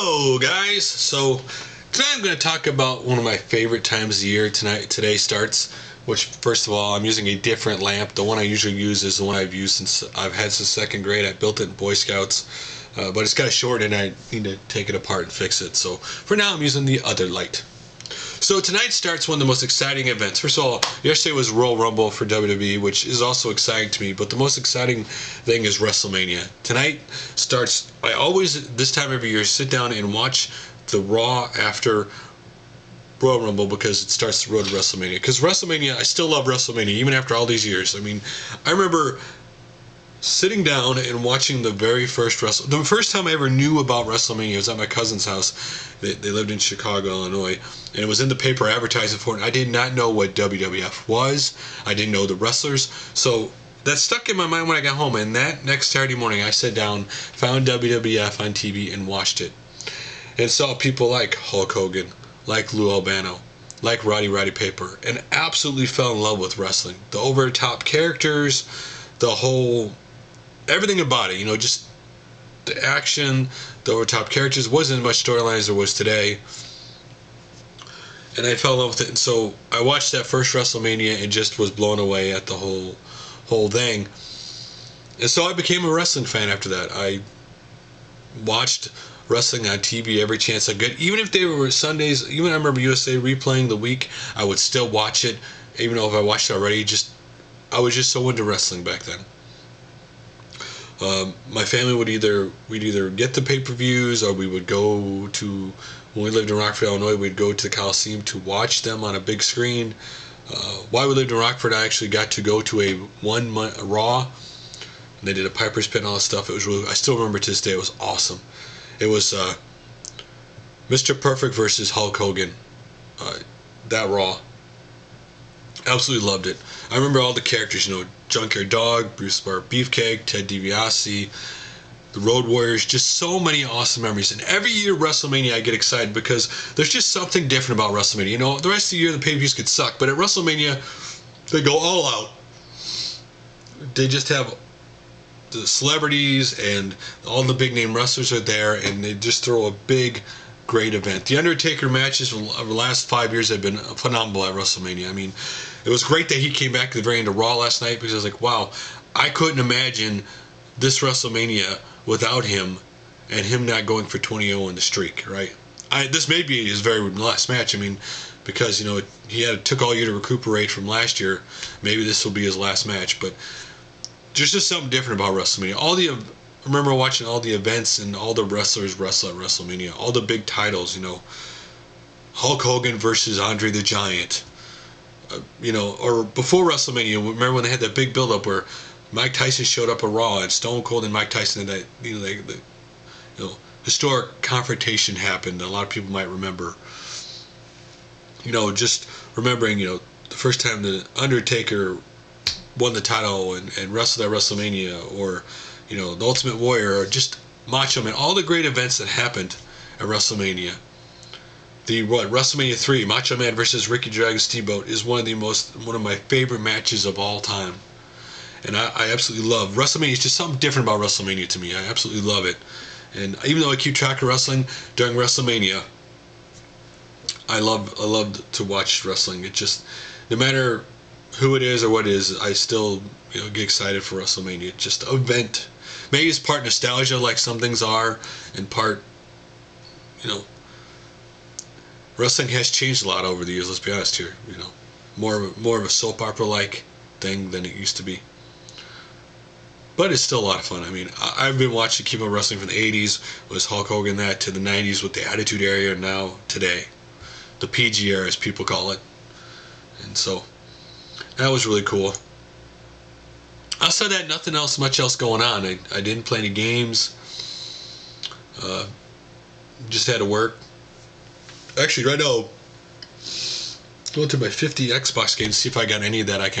Hello guys, so tonight I'm going to talk about one of my favorite times of the year. Today starts, which first of all I'm using a different lamp. The one I usually use is the one I've used since I've had since second grade. I built it in Boy Scouts, but it's got a short and I need to take it apart and fix it. So for now I'm using the other light. So tonight starts one of the most exciting events. First of all, yesterday was Royal Rumble for WWE, which is also exciting to me, but the most exciting thing is Wrestlemania. Tonight starts, I always, this time every year, sit down and watch the Raw after Royal Rumble because it starts the road to Wrestlemania. Because Wrestlemania, I still love Wrestlemania, even after all these years. I mean, I remember sitting down and watching the very first the first time I ever knew about Wrestlemania was at my cousin's house. They lived in Chicago, Illinois, and it was in the paper advertising for it. I did not know what WWF was. I didn't know the wrestlers. So that stuck in my mind when I got home, and that next Saturday morning I sat down, found WWF on TV, and watched it. And saw people like Hulk Hogan, like Lou Albano, like Roddy Piper, and absolutely fell in love with wrestling. The over-the-top characters, the whole everything about it, you know, just the action, the over-top characters. Wasn't as much storyline as there was today, and I fell in love with it. And so I watched that first Wrestlemania and just was blown away at the whole thing. And so I became a wrestling fan after that. I watched wrestling on TV every chance I got, even if they were Sundays. Even I remember USA replaying the week, I would still watch it, even though if I watched it already. I was just so into wrestling back then. My family would we'd either get the pay-per-views, or we would go to, when we lived in Rockford, Illinois, we'd go to the Coliseum to watch them on a big screen. While we lived in Rockford, I actually got to go to a Raw, and they did a Piper's Pit and all that stuff. It was really, I still remember to this day, it was awesome. It was Mr. Perfect versus Hulk Hogan, that Raw. Absolutely loved it. I remember all the characters, you know, Junkyard Dog, Bruce Bart Beefcake, Ted DiBiase, the Road Warriors, just so many awesome memories. And every year Wrestlemania I get excited because there's just something different about Wrestlemania. You know, the rest of the year the pay-per-views could suck, but at Wrestlemania they go all out. They just have the celebrities and all the big name wrestlers are there, and they just throw a big, great event. The Undertaker matches of the last 5 years have been phenomenal at Wrestlemania. I mean, it was great that he came back at the very end of Raw last night, because I was like, wow, I couldn't imagine this WrestleMania without him, and him not going for 20-0 in the streak, right? This may be his very last match. I mean, because, you know, he took all year to recuperate from last year. Maybe this will be his last match, but there's just something different about Wrestlemania. I remember watching all the events and all the wrestlers wrestle at Wrestlemania. All the big titles, you know, Hulk Hogan versus Andre the Giant. You know, or before Wrestlemania, remember when they had that big build-up where Mike Tyson showed up at Raw, and Stone Cold and Mike Tyson, that, you know, the historic confrontation happened. A lot of people might remember. You know, just remembering, you know, the first time the Undertaker won the title and wrestled at Wrestlemania, or, you know, the Ultimate Warrior, or just Macho Man, all the great events that happened at Wrestlemania. WrestleMania 3, Macho Man versus Ricky Dragon Steamboat, is one of my favorite matches of all time. And I absolutely love WrestleMania. It's just something different about WrestleMania to me. I absolutely love it. And even though I keep track of wrestling during WrestleMania, I love to watch wrestling. It just, no matter who it is or what it is, I still, you know, get excited for WrestleMania. It's just an event. Maybe it's part nostalgia, like some things are, and part, you know, wrestling has changed a lot over the years. Let's be honest here. You know, more of a soap opera like thing than it used to be. But it's still a lot of fun. I mean, I've been watching Keep On Wrestling from the 80s, was Hulk Hogan, that, to the 90s with the Attitude Era, and now today, the PG era, as people call it. And so that was really cool. Outside that, nothing else, much else going on. I didn't play any games. Just had to work. Actually, right now, going to my 50 Xbox games, see if I got any that I can actually